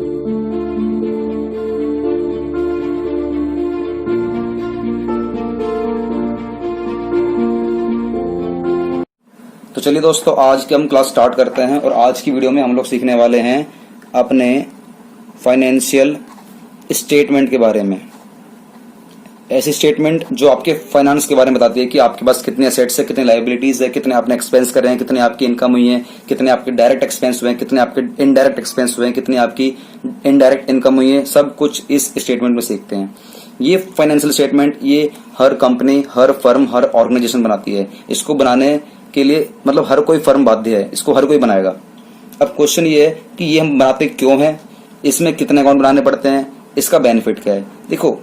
तो चलिए दोस्तों, आज की हम क्लास स्टार्ट करते हैं और आज की वीडियो में हम लोग सीखने वाले हैं अपने फाइनेंशियल स्टेटमेंट के बारे में। ऐसी स्टेटमेंट जो आपके फाइनेंस के बारे में बताती है कि आपके पास कितने एसेट्स है, कितने लायबिलिटीज है, कितने आपने एक्सपेंस करे हैं, कितने आपकी इनकम हुई है, कितने आपके डायरेक्ट एक्सपेंस हुए हैं, कितने आपके इनडायरेक्ट एक्सपेंस हुए हैं, कितनी आपकी इनडायरेक्ट इनकम हुई है। सब कुछ इस स्टेटमेंट में सीखते हैं। ये फाइनेंशियल स्टेटमेंट ये हर कंपनी, हर फर्म, हर ऑर्गेनाइजेशन बनाती है। इसको बनाने के लिए मतलब हर कोई फर्म बाध्य है, इसको हर कोई बनाएगा। अब क्वेश्चन ये है कि ये हम बनाते क्यों हैं, इसमें कितने अकाउंट बनाने पड़ते हैं, इसका बेनिफिट क्या है। देखो,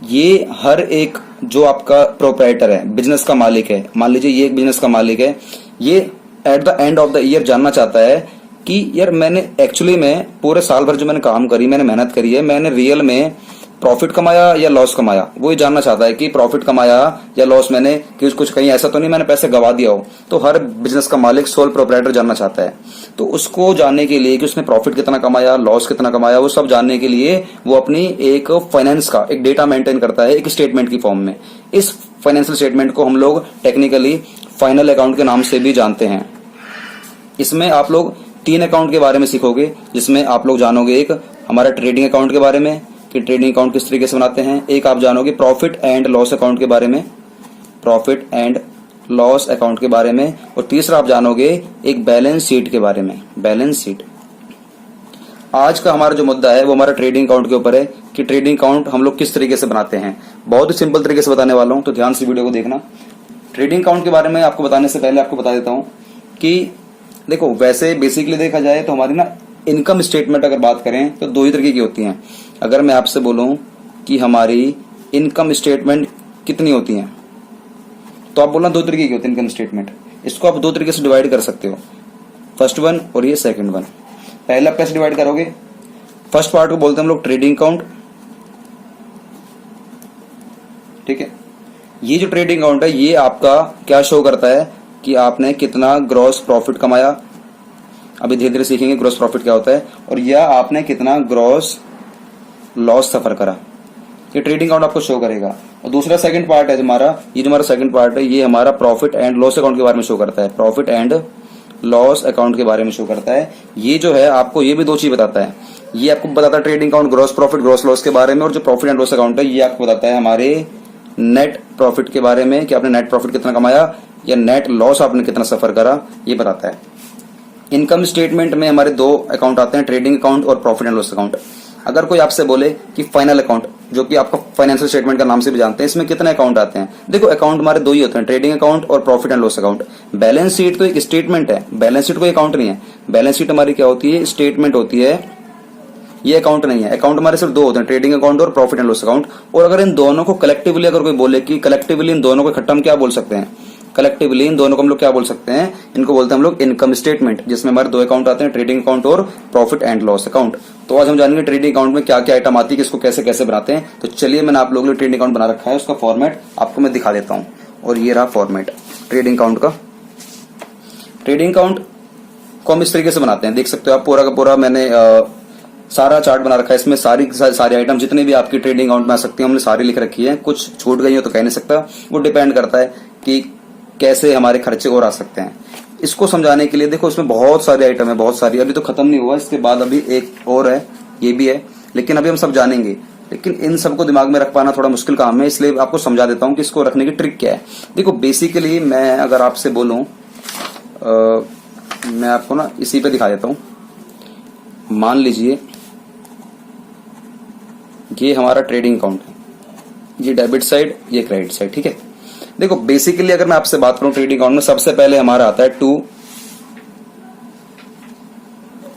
ये हर एक जो आपका प्रोप्राइटर है, बिजनेस का मालिक है, मान लीजिए ये एक बिजनेस का मालिक है, ये at the end of the year जानना चाहता है कि यार मैंने एक्चुअली में पूरे साल भर जो मैंने काम करी, मैंने मेहनत करी है, मैंने रियल में प्रॉफिट कमाया या लॉस कमाया। वो ये जानना चाहता है कि प्रॉफिट कमाया या लॉस मैंने, कि कुछ कहीं ऐसा तो नहीं मैंने पैसे गवा दिया हो। तो हर बिजनेस का मालिक, सोल प्रोप्राइटर जानना चाहता है। तो उसको जानने के लिए कि उसने प्रॉफिट कितना कमाया, लॉस कितना कमाया, वो सब जानने के लिए वो अपनी एक फाइनेंस का एक डेटा मेंटेन करता है एक स्टेटमेंट की फॉर्म में। इस फाइनेंशियल स्टेटमेंट को हम लोग टेक्निकली फाइनल अकाउंट के नाम से भी जानते हैं। इसमें आप लोग 3 अकाउंट के बारे में सीखोगे, जिसमें आप लोग जानोगे एक हमारा ट्रेडिंग अकाउंट के बारे में कि ट्रेडिंग अकाउंट किस तरीके से बनाते हैं। एक आप जानोगे प्रॉफिट एंड लॉस अकाउंट के बारे में, प्रॉफिट एंड लॉस अकाउंट के बारे में। और तीसरा आप जानोगे एक बैलेंस शीट के बारे में, बैलेंस शीट। आज का हमारा जो मुद्दा है वो हमारा ट्रेडिंग अकाउंट के ऊपर है कि ट्रेडिंग अकाउंट हम लोग किस तरीके से बनाते हैं। बहुत ही सिंपल तरीके से बताने वाला हूं, तो ध्यान से वीडियो को देखना। ट्रेडिंग अकाउंट के बारे में आपको बताने से पहले आपको बता देता हूं कि देखो, वैसे बेसिकली देखा जाए तो हमारी ना इनकम स्टेटमेंट अगर बात करें तो 2 ही तरीके की होती हैं। अगर मैं आपसे बोलूं कि हमारी इनकम स्टेटमेंट कितनी होती है, तो आप बोलना 2 तरीके की होती है इनकम स्टेटमेंट। इसको आप 2 तरीके से डिवाइड कर सकते हो, फर्स्ट वन और ये सेकंड वन। पहला कैसे डिवाइड करोगे, फर्स्ट पार्ट को बोलते हैं हम लोग ट्रेडिंग अकाउंट, ठीक है। ये जो ट्रेडिंग अकाउंट है ये आपका क्या शो करता है कि आपने कितना ग्रॉस प्रॉफिट कमाया। अभी धीरे धीरे सीखेंगे ग्रॉस प्रॉफिट क्या होता है, और या आपने कितना ग्रॉस लॉस सफर करा। ये ट्रेडिंग अकाउंट आपको शो करेगा। और दूसरा सेकंड पार्ट है हमारा, ये जो हमारा सेकंड पार्ट है ये हमारा प्रॉफिट एंड लॉस अकाउंट के बारे में शो करता है, प्रॉफिट एंड लॉस अकाउंट के बारे में शो करता है। ये जो है आपको ये भी 2 चीज बताता है। ये आपको बताता है trading account gross profit gross loss के बारे में, और जो प्रॉफिट एंड लॉस अकाउंट है ये आपको बताता है हमारे नेट प्रॉफिट के बारे में कि आपने नेट प्रॉफिट कितना कमाया या नेट लॉस आपने कितना सफर करा, ये बताता है। इनकम स्टेटमेंट में हमारे 2 अकाउंट आते हैं, ट्रेडिंग अकाउंट और प्रॉफिट एंड लॉस अकाउंट। अगर कोई आपसे बोले कि फाइनल अकाउंट, जो कि आपका फाइनेंशियल स्टेटमेंट का नाम से भी जानते हैं, इसमें कितने अकाउंट आते हैं। देखो, अकाउंट हमारे 2 ही होते हैं, ट्रेडिंग अकाउंट और profit and loss account. Balance sheet तो एक स्टेटमेंट है, बैलेंस शीट कोई अकाउंट नहीं है। बैलेंस शीट हमारी क्या होती है, स्टेटमेंट होती है, ये अकाउंट नहीं है। अकाउंट हमारे सिर्फ 2 होते हैं, ट्रेडिंग अकाउंट और प्रॉफिट एंड लॉस अकाउंट। और अगर इन दोनों को कलेक्टिवली अगर कोई बोले कि कलेक्टिवली इन दोनों को इकट्ठा हम क्या बोल सकते हैं, कलेक्टिवली इन दोनों को हम लोग क्या बोल सकते हैं, इनको बोलते हैं हम लोग इनकम स्टेटमेंट, जिसमें हमारे 2 अकाउंट आते हैं, ट्रेडिंग अकाउंट और प्रॉफिट एंड लॉस अकाउंट। तो आज हम जानेंगे ट्रेडिंग अकाउंट में क्या क्या आइटम आती है, किसको कैसे कैसे बनाते हैं। तो चलिए, मैंने आप लोगों के लिए ट्रेडिंग अकाउंट बना रखा है, उसका फॉर्मेट आपको मैं दिखा देता हूं। और ये रहा फॉर्मेट ट्रेडिंग अकाउंट का। ट्रेडिंग अकाउंट को हम इस तरीके से बनाते हैं, देख सकते हो आप, पूरा का पूरा मैंने सारा चार्ट बना रखा है। इसमें सारी आइटम जितने भी आपकी ट्रेडिंग अकाउंट में आ सकती है हमने सारी लिख रखी है। कुछ छूट गई हो तो कह नहीं सकता, वो डिपेंड करता है कि कैसे हमारे खर्चे और आ सकते हैं। इसको समझाने के लिए देखो, इसमें बहुत सारी आइटम है, बहुत सारी, अभी तो खत्म नहीं हुआ, इसके बाद अभी एक और है, ये भी है, लेकिन अभी हम सब जानेंगे। लेकिन इन सबको दिमाग में रख पाना थोड़ा मुश्किल काम है, इसलिए आपको समझा देता हूं कि इसको रखने की ट्रिक क्या है। देखो, बेसिकली मैं अगर आपसे बोलूं, मैं आपको ना इसी पे दिखा देता हूं। मान लीजिए ये हमारा ट्रेडिंग अकाउंट है, ये डेबिट साइड, ये क्रेडिट साइड, ठीक है। देखो, बेसिकली अगर मैं आपसे बात करूं ट्रेडिंग अकाउंट में, सबसे पहले हमारा आता है टू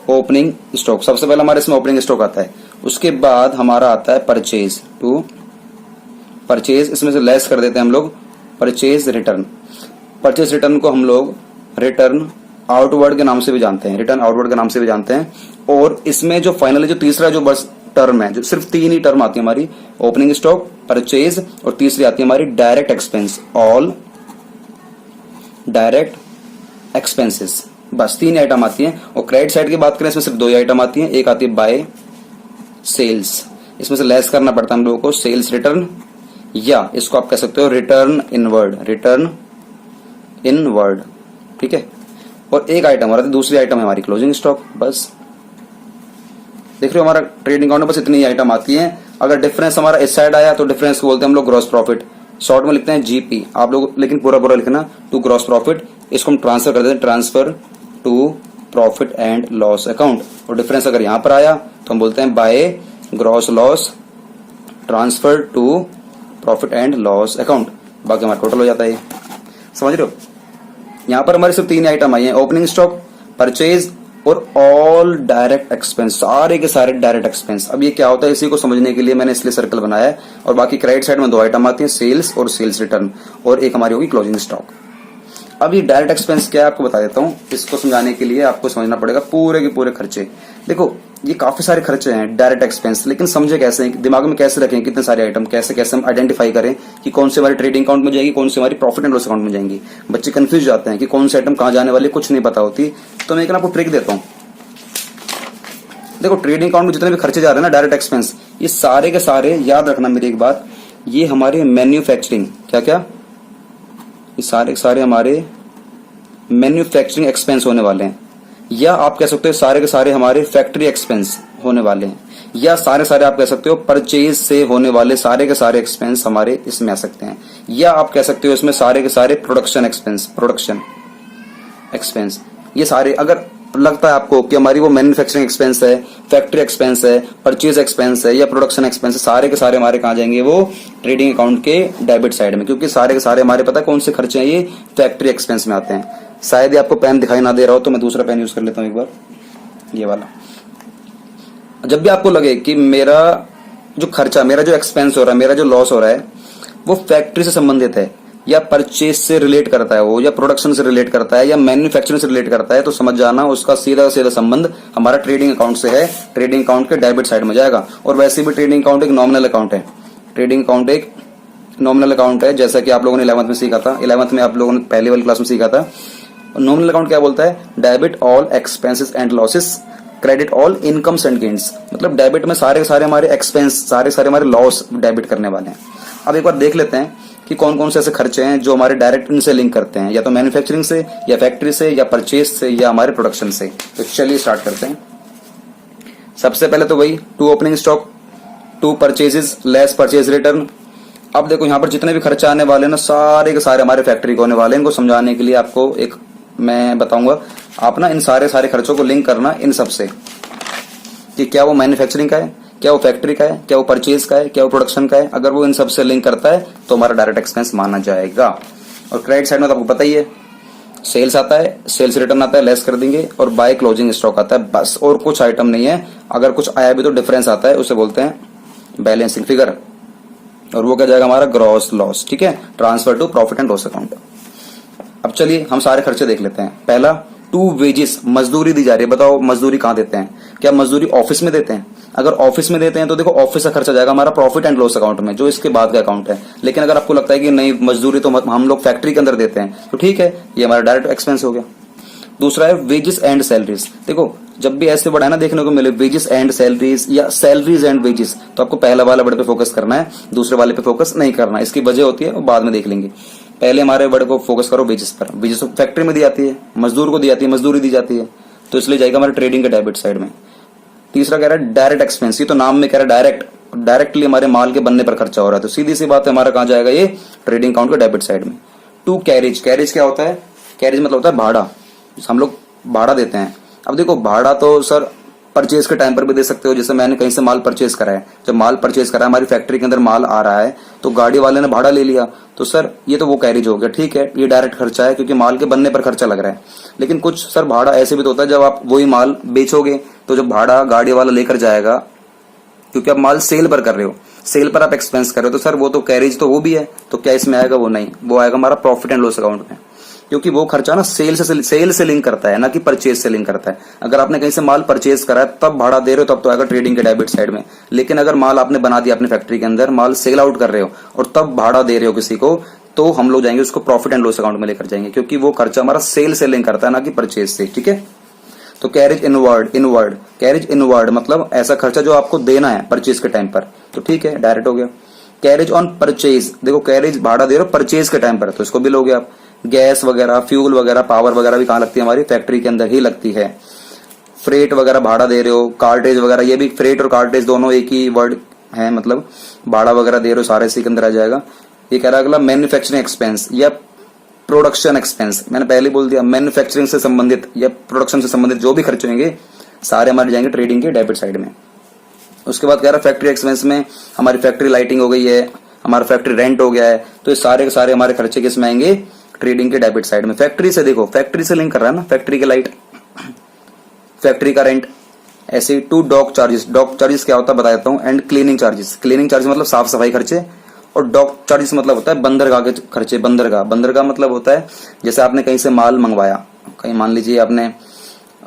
ओपनिंग स्टॉक। सबसे पहले हमारे इसमें ओपनिंग स्टॉक आता है। उसके बाद हमारा आता है परचेज, टू परचेज, इसमें से लेस कर देते हैं हम लोग परचेज रिटर्न। परचेज रिटर्न को हम लोग रिटर्न आउटवर्ड के नाम से भी जानते हैं, रिटर्न आउटवर्ड के नाम से भी जानते हैं। और इसमें जो फाइनली जो तीसरा जो बस टर्म है, जो सिर्फ 3 ही टर्म आती है हमारी, ओपनिंग स्टॉक, परचेज, और तीसरी आती है हमारी direct expense, all direct expenses. बस 3 आइटम आती हैं। और क्रेडिट साइड की बात करें, इसमें सिर्फ 2 ही आइटम आती हैं, एक आती है बाय सेल्स, इसमें से लेस करना पड़ता है हम लोगों को सेल्स रिटर्न, या इसको आप कह सकते हो रिटर्न इनवर्ड, रिटर्न इनवर्ड, ठीक है। और एक आइटम हो रहा है, दूसरी आइटम है हमारी क्लोजिंग स्टॉक। बस देख रहे हो हमारा ट्रेडिंग अकाउंट में बस इतनी आइटम आती है। अगर डिफरेंस हमारा इस साइड आया तो डिफरेंस को बोलते हैं हम लोग ग्रॉस प्रॉफिट, शॉर्ट में लिखते हैं जीपी आप लोग, लेकिन पूरा पूरा लिखना टू ग्रॉस प्रॉफिट। इसको हम ट्रांसफर कर देते हैं, transfer to profit and loss account. और डिफरेंस अगर यहां पर आया तो हम बोलते हैं by gross loss transfer to profit and loss account. बाकी हमारा टोटल हो जाता है, समझ रहे हो। यहां पर हमारे सिर्फ 3 आइटम आई है, ओपनिंग स्टॉक, परचेज और ऑल डायरेक्ट एक्सपेंस, सारे के सारे डायरेक्ट एक्सपेंस। अब ये क्या होता है इसी को समझने के लिए मैंने इसलिए सर्कल बनाया है। और बाकी क्रेडिट साइड में 2 आइटम आती हैं, सेल्स और सेल्स रिटर्न, और एक हमारी होगी क्लोजिंग स्टॉक। अब ये डायरेक्ट एक्सपेंस क्या है आपको बता देता हूं। इसको समझाने के लिए आपको समझना पड़ेगा पूरे के पूरे खर्चे। देखो ये काफी सारे खर्चे हैं डायरेक्ट एक्सपेंस, लेकिन समझे कैसे, दिमाग में कैसे रखें कितने सारे आइटम, कैसे कैसे हम आइडेंटिफाई करें कि कौन से हमारी ट्रेडिंग अकाउंट में जाएगी, कौन से हमारी प्रॉफिट एंड लॉस अकाउंट में जाएंगी। बच्चे कंफ्यूज जाते हैं कि कौन से आइटम कहां जाने वाले, कुछ नहीं पता होती। तो मैं एक आपको ट्रिक देता हूँ। देखो ट्रेडिंग अकाउंट में जितने भी खर्चे जा रहे हैं ना डायरेक्ट एक्सपेंस, ये सारे के सारे याद रखना मेरी एक बात, ये हमारे मैन्युफैक्चरिंग, क्या क्या, ये सारे के सारे हमारे मैन्युफैक्चरिंग एक्सपेंस होने वाले हैं। या आप कह सकते हो सारे के सारे हमारे फैक्ट्री एक्सपेंस होने वाले हैं, या सारे सारे आप कह सकते हो परचेज से होने वाले सारे के सारे एक्सपेंस हमारे इसमें आ सकते हैं। या आप कह सकते हो इसमें सारे के सारे प्रोडक्शन एक्सपेंस, ये सारे अगर लगता है आपको कि हमारी वो मैन्युफैक्चरिंग एक्सपेंस है, फैक्ट्री एक्सपेंस है, परचेज एक्सपेंस है या प्रोडक्शन एक्सपेंस है, सारे के सारे हमारे कहां जाएंगे, वो ट्रेडिंग अकाउंट के डेबिट साइड में। क्योंकि सारे के सारे हमारे पता है कौन से खर्चे हैं, ये फैक्ट्री एक्सपेंस में आते हैं। शायद ही आपको पेन दिखाई ना दे रहा हो तो मैं दूसरा पेन यूज कर लेता हूं एक बार, ये वाला। जब भी आपको लगे कि मेरा जो खर्चा, मेरा जो एक्सपेंस हो रहा है, मेरा जो लॉस हो रहा है वो फैक्ट्री से संबंधित है, या परचेज से रिलेट करता है वो, या प्रोडक्शन से रिलेट करता है, या मैन्युफैक्चरिंग से रिलेट करता है, तो समझ जाना उसका सीधा सीधा संबंध हमारा ट्रेडिंग अकाउंट से है, ट्रेडिंग अकाउंट के डेबिट साइड में जाएगा। और वैसे भी ट्रेडिंग अकाउंट एक नॉमिनल अकाउंट है, ट्रेडिंग अकाउंट एक नॉमिनल अकाउंट है, जैसा कि आप लोगों ने 11th में सीखा था, 11th में आप लोगों ने पहली वाली क्लास में सीखा था। नॉमिनल अकाउंट क्या बोलता है, debit all expenses and losses, credit all incomes and gains. मतलब डेबिट में सारे सारे हमारे एक्सपेंस, सारे सारे हमारे लॉस डेबिट करने वाले हैं। अब एक बार देख लेते हैं कि कौन कौन से ऐसे खर्चे हैं जो हमारे डायरेक्ट इनसे लिंक करते हैं, या तो मैन्युफैक्चरिंग से, या फैक्ट्री से, या परचेज से, या हमारे प्रोडक्शन से। तो चलिए स्टार्ट करते हैं। सबसे पहले तो वही to opening stock, to purchases less purchase return. अब देखो यहाँ पर जितने भी खर्चे आने वाले हैं ना, सारे के सारे हमारे फैक्ट्री के होने वाले हैं। इनको समझाने के लिए आपको एक मैं बताऊंगा, आप ना इन सारे सारे खर्चों को लिंक करना इन सब से, कि क्या वो मैन्युफैक्चरिंग का है, क्या वो फैक्ट्री का है, क्या वो परचेज का है, क्या वो प्रोडक्शन का है। अगर वो इन सब से लिंक करता है तो हमारा डायरेक्ट एक्सपेंस माना जाएगा। और क्रेडिट साइड में तो आपको पता ही है, सेल्स आता है, सेल्स रिटर्न आता है, लेस कर देंगे, और बाय क्लोजिंग स्टॉक आता है, बस। और कुछ आइटम नहीं है। अगर कुछ आया भी तो डिफरेंस आता है, उसे बोलते हैं बैलेंसिंग फिगर, और वो क्या जाएगा हमारा ग्रॉस लॉस, ठीक है, transfer to profit and loss account. अब चलिए हम सारे खर्चे देख लेते हैं। पहला, टू वेजेस, मजदूरी दी जा रही है। बताओ मजदूरी कहाँ देते हैं, क्या मजदूरी ऑफिस में देते हैं? अगर ऑफिस में देते हैं तो देखो ऑफिस का खर्चा जाएगा हमारा प्रॉफिट एंड लॉस अकाउंट में, जो इसके बाद का अकाउंट है। लेकिन अगर आपको लगता है कि नहीं मजदूरी तो हम लोग फैक्ट्री के अंदर देते हैं, तो ठीक है, ये हमारा डायरेक्ट एक्सपेंस हो गया। दूसरा है वेजेस एंड सैलरीज। देखो जब भी ऐसे वर्ड है ना देखने को मिले, वेजेस एंड सैलरीज या सैलरीज एंड वेजेस, तो आपको पहला वाला वर्ड पे फोकस करना है, दूसरे वाले पे फोकस नहीं करना है। इसकी वजह होती है वो बाद में देख लेंगे। पहले हमारे वर्ड को फोकस करो वेजेस पर। वेजेस फैक्ट्री में दी जाती है, मजदूर को दी जाती है, मजदूरी दी जाती है, तो इसलिए जाएगा हमारे ट्रेडिंग के डेबिट साइड में। तीसरा कह रहा है डायरेक्ट एक्सपेंस, ये तो नाम में कह रहा है डायरेक्टली हमारे माल के बनने पर खर्चा हो रहा है, तो सीधी सी बात है हमारा कहां जाएगा, ये ट्रेडिंग अकाउंट के डेबिट साइड में। टू कैरेज, कैरेज क्या होता है, कैरेज मतलब होता है भाड़ा, हम लोग भाड़ा देते हैं। अब देखो भाड़ा तो सर परचेज के टाइम पर भी दे सकते हो, जैसे मैंने कहीं से माल परचेज करा है, जब माल परचेज करा है हमारी फैक्ट्री के अंदर माल आ रहा है तो गाड़ी वाले ने भाड़ा ले लिया, तो सर ये तो वो कैरेज हो गया, ठीक है, ये डायरेक्ट खर्चा है क्योंकि माल के बनने पर खर्चा लग रहा है। लेकिन कुछ सर भाड़ा ऐसे भी तो होता है जब आप वही माल बेचोगे तो जब भाड़ा गाड़ी वाला लेकर जाएगा, क्योंकि आप माल सेल पर कर रहे हो, सेल पर आप एक्सपेंस कर रहे हो, तो सर वो तो कैरेज तो वो भी है, तो क्या इसमें आएगा, वो नहीं, वो आएगा हमारा प्रॉफिट एंड लॉस अकाउंट में, क्योंकि वो खर्चा ना सेल से लिंक करता है, ना कि परचेज से लिंक करता है। अगर आपने कहीं से माल परचेज करा है तब भाड़ा दे रहे हो, तब तो आएगा ट्रेडिंग के डेबिट साइड में। लेकिन अगर माल आपने बना दिया अपने फैक्ट्री के अंदर, माल सेल आउट कर रहे हो और तब भाड़ा दे रहे हो किसी को, तो हम लोग जाएंगे उसको प्रॉफिट एंड लॉस अकाउंट में लेकर जाएंगे, क्योंकि वो खर्चा हमारा सेल से लिंक करता है, ना कि परचेज से, ठीक है। तो कैरेज इनवर्ड कैरेज इनवर्ड मतलब ऐसा खर्चा जो आपको देना है परचेज के टाइम पर, तो ठीक है डायरेक्ट हो गया। कैरेज ऑन परचेज, देखो कैरेज भाड़ा दे रहे हो परचेज के टाइम पर, तो इसको भी लोगे आप। गैस वगैरह, फ्यूल वगैरह, पावर वगैरह भी कहाँ लगती है, हमारी फैक्ट्री के अंदर ही लगती है। फ्रेट वगैरह भाड़ा दे रहे हो, कार्टेज वगैरह, ये भी फ्रेट और कार्टेज दोनों एक ही वर्ड है, मतलब भाड़ा वगैरह दे रहे हो सारे इसी के अंदर आ जाएगा। ये कह रहा है अगला मैन्युफैक्चरिंग एक्सपेंस या प्रोडक्शन एक्सपेंस, मैंने पहले बोल दिया मैन्युफैक्चरिंग से संबंधित या प्रोडक्शन से संबंधित जो भी खर्चे होंगे सारे हमारे जाएंगे ट्रेडिंग के डेबिट साइड में। उसके बाद कह रहा है फैक्ट्री एक्सपेंस में हमारी फैक्ट्री लाइटिंग हो गई है, हमारा फैक्ट्री रेंट हो गया है, तो ये सारे के सारे हमारे खर्चे किस में आएंगे, ट्रेडिंग के डेबिट साइड में। फैक्ट्री से देखो, फैक्ट्री से लिंक कर रहा है ना, फैक्ट्री की लाइट, फैक्ट्री का रेंट, ऐसे to dock charges, dock charges क्या होता है बता देता हूँ, and cleaning charges, cleaning charges मतलब साफ सफाई खर्चे, और डॉक चार्जेस मतलब होता है बंदरगाह के खर्चे। बंदरगाह मतलब होता है जैसे आपने कहीं से माल मंगवाया, कहीं मान लीजिए आपने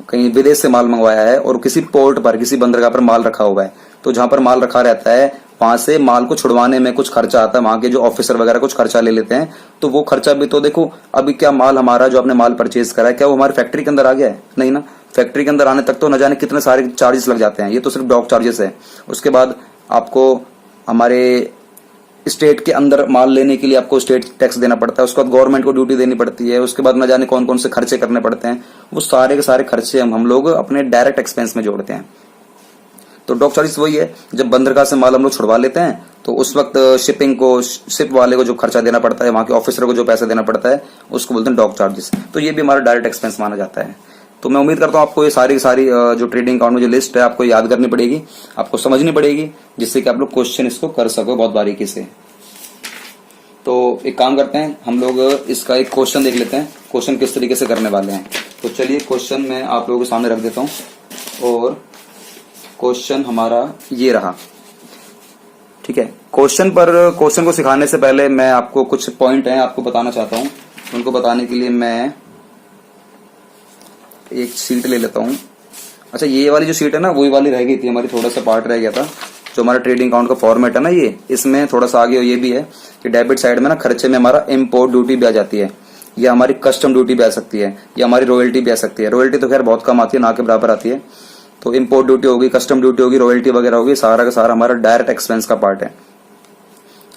कहीं विदेश से माल मंगवाया है और किसी पोर्ट पर, किसी बंदरगाह पर माल रखा हुआ है, तो जहां पर माल रखा रहता है वहां से माल को छुड़वाने में कुछ खर्चा आता है, वहां के जो ऑफिसर वगैरह कुछ खर्चा ले लेते हैं, तो वो खर्चा भी तो देखो, अभी क्या माल हमारा जो आपने माल परचेज करा है क्या वो हमारी फैक्ट्री के अंदर आ गया है, नहीं ना। फैक्ट्री के अंदर आने तक तो न जाने कितने सारे चार्जेस लग जाते हैं, ये तो सिर्फ डॉक चार्जेस है। उसके बाद आपको हमारे स्टेट के अंदर माल लेने के लिए आपको स्टेट टैक्स देना पड़ता है, उसके बाद गवर्नमेंट को ड्यूटी देनी पड़ती है, उसके बाद न जाने कौन कौन से खर्चे करने पड़ते हैं, वो सारे के सारे खर्चे हम लोग अपने डायरेक्ट एक्सपेंस में जोड़ते हैं। तो डॉक चार्जेस वही है, जब बंदरगाह से माल हम लोग छुड़वा लेते हैं तो उस वक्त शिपिंग को, शिप वाले को जो खर्चा देना पड़ता है, वहां के ऑफिसर को जो पैसा देना पड़ता है, उसको बोलते हैं डॉक चार्जेस। तो ये भी हमारा डायरेक्ट एक्सपेंस माना जाता है। तो मैं उम्मीद करता हूँ आपको ये सारी जो ट्रेडिंग अकाउंट में जो लिस्ट है आपको याद करनी पड़ेगी, आपको समझनी पड़ेगी, जिससे कि आप लोग क्वेश्चन इसको कर सको बहुत बारीकी से। तो एक काम करते हैं, हम लोग इसका एक क्वेश्चन देख लेते हैं, क्वेश्चन किस तरीके से करने वाले हैं। तो चलिए क्वेश्चन मैं आप लोगों के सामने रख देता हूं, और क्वेश्चन हमारा ये रहा, ठीक है। क्वेश्चन को सिखाने से पहले मैं आपको कुछ पॉइंट हैं आपको बताना चाहता हूं, उनको बताने के लिए मैं एक सीट ले लेता हूं। अच्छा, ये वाली जो सीट है ना वही वाली रह गई थी हमारी, थोड़ा सा पार्ट रह गया था, जो हमारा ट्रेडिंग अकाउंट का फॉर्मेट है ना, ये इसमें थोड़ा सा आगे ये भी है कि डेबिट साइड में ना खर्चे में हमारा इम्पोर्ट ड्यूटी भी आ जाती है, या हमारी कस्टम ड्यूटी भी आ सकती है, या हमारी रॉयल्टी भी आ सकती है। रॉयल्टी तो खैर बहुत कम आती है, ना के बराबर आती है। तो इम्पोर्ट ड्यूटी होगी, कस्टम ड्यूटी होगी, रॉयल्टी वगैरह होगी, सारा का सारा हमारा डायरेक्ट एक्सपेंस का पार्ट है।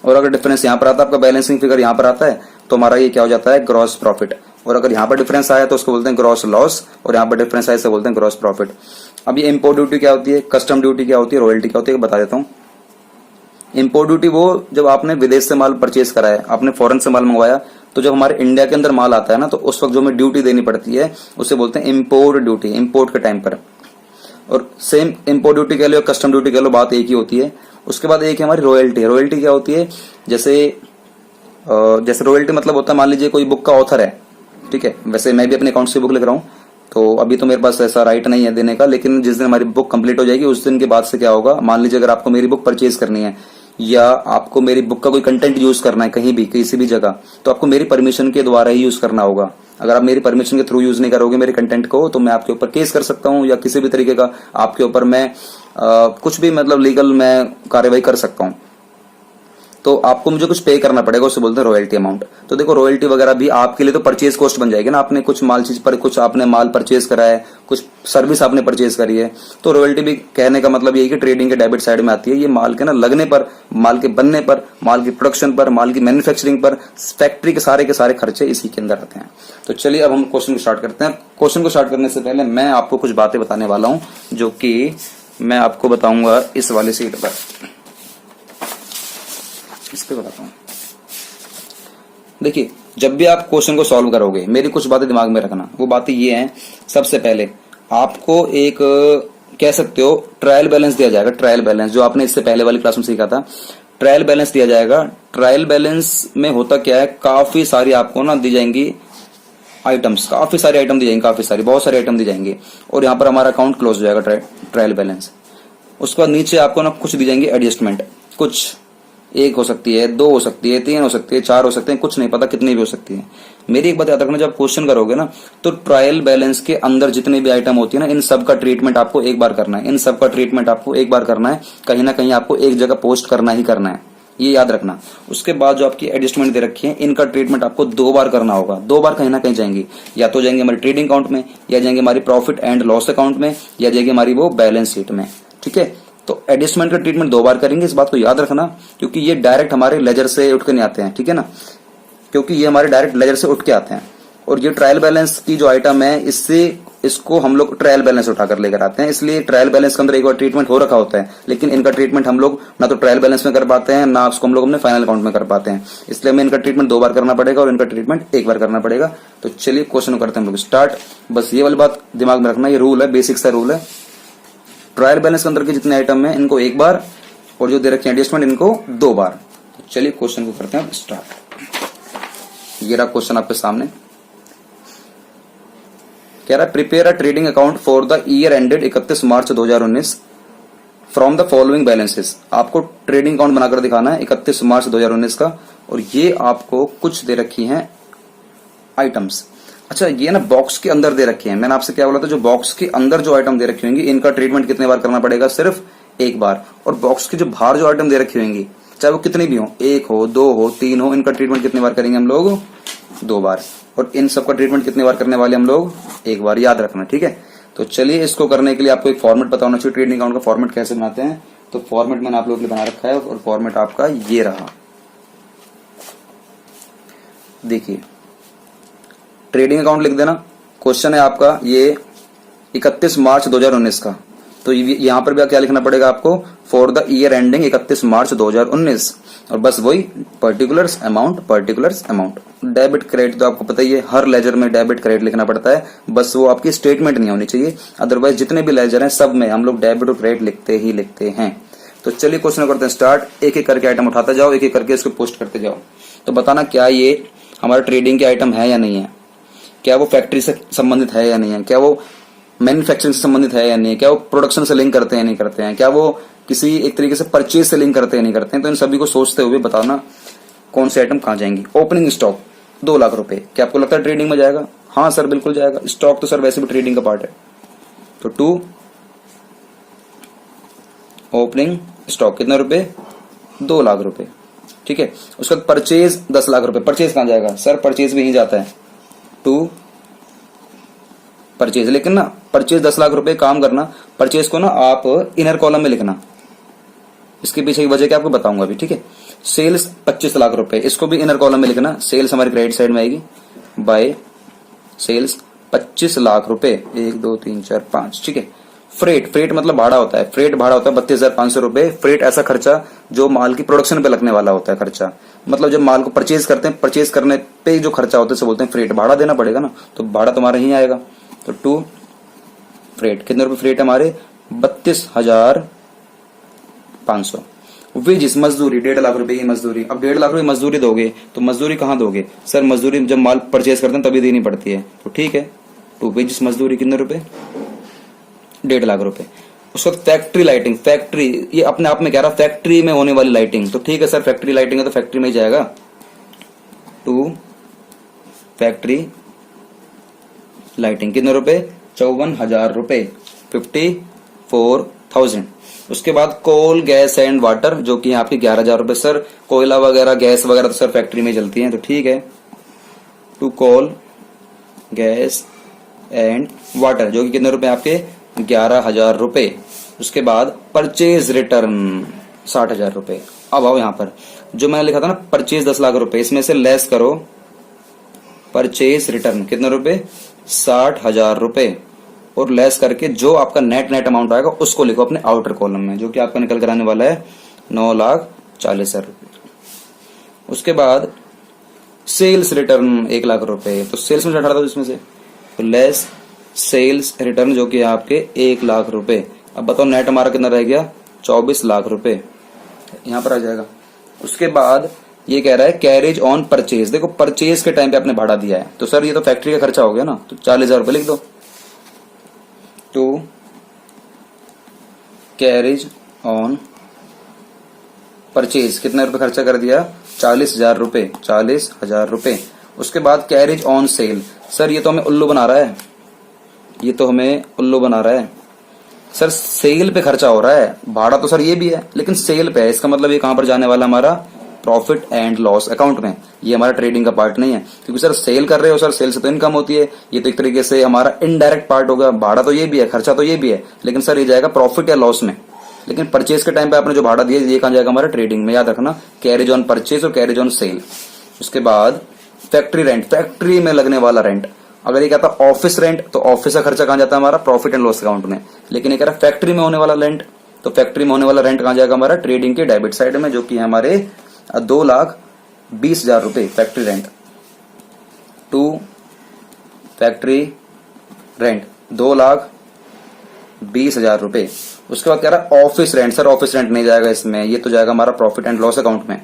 और अगर डिफरेंस यहाँ पर आता है, आपका बैलेंसिंग फिगर यहाँ पर आता है, तो हमारा ये क्या हो जाता है, ग्रॉस प्रॉफिट। और अगर यहाँ पर डिफरेंस आया तो उसको बोलते हैं ग्रॉस लॉस, और यहाँ पर डिफरेंस आया तो बोलते हैं ग्रॉस प्रॉफिट। अब ये इम्पोर्ट ड्यूटी क्या होती है, कस्टम ड्यूटी क्या होती है, रॉयल्टी क्या होती है, बता देता हूँ। इम्पोर्ट ड्यूटी वो जब आपने विदेश से माल परचेज करा है, आपने फॉरेन से माल मंगवाया, तो जब हमारे इंडिया के अंदर माल आता है ना, तो उस वक्त जो हमें ड्यूटी देनी पड़ती है उसे बोलते हैं इम्पोर्ट ड्यूटी, इम्पोर्ट के टाइम पर। और सेम इम्पोर्ट ड्यूटी कह लो, कस्टम ड्यूटी कह लो, बात एक ही होती है। उसके बाद एक है हमारी रॉयल्टी। रॉयल्टी क्या होती है, जैसे रॉयल्टी मतलब होता है, मान लीजिए कोई बुक का ऑथर है, ठीक है, वैसे मैं भी अपने अकाउंट से बुक लिख रहा हूँ, तो अभी तो मेरे पास ऐसा राइट नहीं है देने का, लेकिन जिस दिन हमारी बुक कंप्लीट हो जाएगी उस दिन के बाद से क्या होगा, मान लीजिए अगर आपको मेरी बुक परचेज करनी है, या आपको मेरी बुक का कोई कंटेंट यूज करना है कहीं भी किसी भी जगह, तो आपको मेरी परमिशन के द्वारा ही यूज करना होगा। अगर आप मेरी परमिशन के थ्रू यूज नहीं करोगे मेरे कंटेंट को, तो मैं आपके ऊपर केस कर सकता हूँ, या किसी भी तरीके का आपके ऊपर मैं कुछ भी मतलब लीगल मैं कार्यवाही कर सकता हूँ। तो आपको मुझे कुछ पे करना पड़ेगा, उसे बोलते हैं रॉयल्टी अमाउंट। तो देखो रॉयल्टी वगैरह भी आपके लिए तो परचेज कॉस्ट बन जाएगी ना, आपने कुछ माल चीज पर कुछ आपने माल परचेज करा है, कुछ सर्विस आपने परचेज करी है, तो रॉयल्टी भी कहने का मतलब यही कि ट्रेडिंग के डेबिट साइड में आती है। ये माल के ना लगने पर, माल के बनने पर, माल की प्रोडक्शन पर, माल की मैन्युफैक्चरिंग पर, फैक्ट्री के सारे खर्चे इसी के अंदर आते हैं। तो चलिए अब हम क्वेश्चन को स्टार्ट करते हैं। क्वेश्चन को स्टार्ट करने से पहले मैं आपको कुछ बातें बताने वाला हूं, जो कि मैं आपको बताऊंगा इस वाले सीट पर, इस पे बताता हूं। देखिए, जब भी आप क्वेश्चन को सॉल्व करोगे मेरी कुछ बातें दिमाग में रखना। वो बातें ये हैं, सबसे पहले आपको एक कह सकते हो ट्रायल बैलेंस दिया जाएगा। ट्रायल बैलेंस जो आपने इससे पहले वाली क्लास में सीखा था, ट्रायल बैलेंस दिया जाएगा। ट्रायल बैलेंस में होता क्या है, काफी सारी आपको ना दी जाएंगी आइटम्स, काफी सारे आइटम दी जाएंगे, बहुत सारे आइटम दी जाएंगे, और यहाँ पर हमारा अकाउंट क्लोज हो जाएगा ट्रायल बैलेंस। उसके बाद नीचे आपको ना कुछ दी जाएंगे एडजस्टमेंट, कुछ एक हो सकती है, दो हो सकती है, तीन हो सकती है, चार हो सकते हैं, कुछ नहीं पता कितनी भी हो सकती है। मेरी एक बात याद रखना, जब क्वेश्चन करोगे ना तो ट्रायल बैलेंस के अंदर जितनी भी आइटम होती है ना, इन सब का ट्रीटमेंट आपको एक बार करना है, इन सब का ट्रीटमेंट आपको एक बार करना है, कहीं ना कहीं आपको एक जगह पोस्ट करना ही करना है। ये याद रखना। उसके बाद जो आपकी एडजस्टमेंट दे रखी है, इनका ट्रीटमेंट आपको 2 बार करना होगा। 2 बार कहीं ना कहीं जाएंगी, या तो जाएंगे हमारी ट्रेडिंग अकाउंट में, या जाएंगे हमारी प्रॉफिट एंड लॉस अकाउंट में, या जाएगी हमारी वो बैलेंस शीट में। ठीक है, तो एडजस्टमेंट का ट्रीटमेंट 2 बार करेंगे, इस बात को याद रखना, क्योंकि ये डायरेक्ट हमारे लेजर से उठ के नहीं आते हैं। ठीक है ना, क्योंकि ये हमारे डायरेक्ट लेजर से उठ के आते हैं। और ये ट्रायल बैलेंस की जो आइटम है, इसको हम लोग ट्रायल बैलेंस उठाकर लेकर आते हैं, इसलिए ट्रायल बैलेंस के अंदर एक बार ट्रीटमेंट हो रखा होता है, लेकिन इनका ट्रीटमेंट हम लोग ना तो ट्रायल बैलेंस में कर पाते हैं, ना उसको हम लोग अपने फाइनल अकाउंट में कर पाते हैं। इसलिए हमें इनका ट्रीटमेंट 2 बार करना पड़ेगा और इनका ट्रीटमेंट 1 बार करना पड़ेगा। तो चलिए क्वेश्चन करते हैं हम लोग स्टार्ट। बस ये वाली बात दिमाग में रखना, ये रूल है, बेसिक सा रूल है। ट्रायल बैलेंस के अंदर के जितने आइटम है इनको 1 बार, और जो दे रखे हैं एडजस्टमेंट इनको 2 बार। तो चलिए क्वेश्चन को करते हैं स्टार्ट। ये रहा क्वेश्चन आपके सामने, कह रहा है prepare a trading account for the year ended 31 March 2019 from the following balances. आपको ट्रेडिंग अकाउंट बनाकर दिखाना है 31 मार्च 2019 का, और ये आपको कुछ दे रखी हैं आइटम्स। अच्छा, ये ना बॉक्स के अंदर दे रखे हैं। मैंने आपसे क्या बोला था, जो बॉक्स के अंदर जो आइटम दे रखी होंगी इनका ट्रीटमेंट कितने बार करना पड़ेगा, सिर्फ 1 बार। और बॉक्स के जो बाहर जो आइटम दे रखी होंगी, चाहे वो कितनी भी हो, 1 हो, 2 हो, 3 हो, इनका ट्रीटमेंट कितने बार करेंगे हम लोग, 2 बार। और इन सबका ट्रीटमेंट कितने बार करने वाले हम लोग, 1 बार। याद रखना, ठीक है। तो चलिए इसको करने के लिए आपको एक फॉर्मेट पता होना चाहिए, ट्रेडिंग अकाउंट का फॉर्मेट कैसे बनाते हैं। तो फॉर्मेट मैंने आप लोगों के लिए बना रखा है, और फॉर्मेट आपका ये रहा। देखिए, ट्रेडिंग अकाउंट लिख देना। क्वेश्चन है आपका ये 31 मार्च 2019 का, तो यहां पर भी क्या लिखना पड़ेगा आपको, for the year ending 31 March 2019, और बस वही पर्टिकुलर्स अमाउंट। डेबिट क्रेडिट तो आपको पता ही है, हर लेजर में डेबिट क्रेडिट लिखना पड़ता है, बस वो आपकी स्टेटमेंट नहीं होनी चाहिए। अदरवाइज जितने भी लेजर हैं सब में हम लोग डेबिट और क्रेडिट लिखते हैं। तो चलिए क्वेश्चन करते हैं स्टार्ट। एक एक करके आइटम उठाते जाओ, एक एक करके इसको पोस्ट करते जाओ। तो बताना क्या ये हमारा ट्रेडिंग के आइटम है या नहीं है, क्या वो फैक्ट्री से संबंधित है या नहीं है, क्या वो मैन्युफैक्चरिंग से संबंधित है या नहीं है, क्या वो प्रोडक्शन से लिंक करते हैं नहीं करते हैं, क्या वो किसी एक तरीके से परचेज से लिंक करते हैं नहीं करते हैं। तो इन सभी को सोचते हुए बताना कौन से आइटम कहां जाएंगी। ओपनिंग स्टॉक 2 लाख रुपए, क्या आपको लगता है ट्रेडिंग में जाएगा? हाँ सर बिल्कुल जाएगा, स्टॉक तो सर वैसे भी ट्रेडिंग का पार्ट है। तो 2 ओपनिंग स्टॉक कितने रुपए, 2 लाख रुपए, ठीक है। उसके बाद परचेज 10 लाख रुपए, परचेज कहां जाएगा सर, परचेज भी यहीं जाता है, 2 परचेज। लेकिन ना परचेज 10 लाख रुपए, काम करना परचेज को ना आप इनर कॉलम में लिखना, इसके पीछे की वजह क्या आपको बताऊंगा अभी, ठीक है। सेल्स 25 लाख रुपए, इसको भी इनर कॉलम में लिखना, सेल्स हमारी क्रेडिट साइड में आएगी, बाय सेल्स 25 लाख रुपए, 1 2 3 4 5, ठीक है। फ्रेट मतलब भाड़ा होता है, फ्रेट भाड़ा होता है 32,500 रुपए। फ्रेट ऐसा खर्चा जो माल की प्रोडक्शन पे लगने वाला होता है खर्चा, मतलब जब माल को परचेज करते हैं, परचेज करने पे जो खर्चा होता है उसे बोलते हैं फ्रेट, भाड़ा देना पड़ेगा ना, तो भाड़ा तुम्हारा ही आएगा। तो 2 फ्रेट, कितने रुपए फ्रेट हमारे, 32,500। वेजिस मजदूरी 1.5 लाख रुपए की मजदूरी। अब 1.5 लाख रुपए मजदूरी दोगे तो मजदूरी कहाँ दोगे सर, मजदूरी जब माल परचेज करते हैं तभी देनी पड़ती है, तो ठीक है। 2 वेजिस मजदूरी कितने रुपए, 1.5 लाख रुपए। उसके बाद फैक्ट्री लाइटिंग, फैक्ट्री ये अपने आप में कह रहा फैक्ट्री में होने वाली लाइटिंग, तो ठीक है सर फैक्ट्री लाइटिंग है तो फैक्ट्री में ही जाएगा। 2 फैक्ट्री लाइटिंग कितने रुपए, 54,000 रुपए, 54,000। उसके बाद कोल गैस एंड वाटर जो कि आपके 11,000 रुपए। सर कोयला वगैरह गैस वगैरह तो सर फैक्ट्री में चलती है, तो ठीक है। 2 कोल गैस एंड वाटर जो कि कितने रुपए आपके, 11,000 रुपए। उसके बाद परचेज रिटर्न 60,000 रुपए। अब आओ यहाँ पर जो मैंने लिखा था ना परचेज 10 लाख रुपए, इसमें से लेस करो परचेज रिटर्न कितने रुपए, 60,000 रुपए, और लेस करके जो आपका नेट अमाउंट आएगा उसको लिखो अपने आउटर कॉलम में, जो कि आपका निकल कर आने वाला है 9,40,000 रुपए। उसके बाद सेल्स रिटर्न 1 लाख रुपए, तो सेल्स में हटा दो इसमें से, तो लेस सेल्स रिटर्न जो कि आपके 1 लाख रुपए। अब बताओ नेट हमारा कितना रह गया, 24 लाख रुपए, यहां पर आ जाएगा। उसके बाद ये कह रहा है कैरेज ऑन परचेज, देखो परचेज के टाइम पे आपने भाड़ा दिया है, तो सर ये तो फैक्ट्री का खर्चा हो गया ना, तो 40,000 रुपए लिख दो। तो कैरेज ऑन परचेज कितने रुपए खर्चा कर दिया, 40,000 रुपए, 40,000 रुपए। उसके बाद कैरेज ऑन सेल, सर ये तो हमें उल्लू बना रहा है, ये तो हमें उल्लू बना रहा है सर, सेल पे खर्चा हो रहा है, भाड़ा तो सर ये भी है लेकिन सेल पे है, इसका मतलब ये कहां पर जाने वाला हमारा प्रॉफिट एंड लॉस अकाउंट में। ये हमारा ट्रेडिंग का पार्ट नहीं है, क्योंकि सर सेल कर रहे हो सर, सेल से तो इनकम होती है, ये तो एक तरीके से हमारा इनडायरेक्ट पार्ट होगा। भाड़ा तो ये भी है, खर्चा तो ये भी है, लेकिन सर ये जाएगा प्रॉफिट या लॉस में। लेकिन परचेज के टाइम पे आपने जो भाड़ा दिया ये कहां जाएगा? हमारा ट्रेडिंग में। याद रखना, कैरेज ऑन परचेज और कैरेज ऑन सेल। उसके बाद फैक्ट्री रेंट, फैक्ट्री में लगने वाला रेंट। अगर ये कहता ऑफिस रेंट तो ऑफिस का खर्चा कहां जाता है? हमारा प्रॉफिट एंड लॉस अकाउंट में। लेकिन ये कह रहा फैक्ट्री में होने वाला रेंट, तो फैक्ट्री में होने वाला रेंट कहां जाएगा? हमारा ट्रेडिंग के डेबिट साइड में, जो कि हमारे 2,20,000 रुपए factory rent. To factory rent 2,20,000 रुपए। उसके बाद कह रहा office rent, sir office rent नहीं जाएगा इसमें, ये तो जाएगा हमारा प्रॉफिट एंड लॉस अकाउंट में।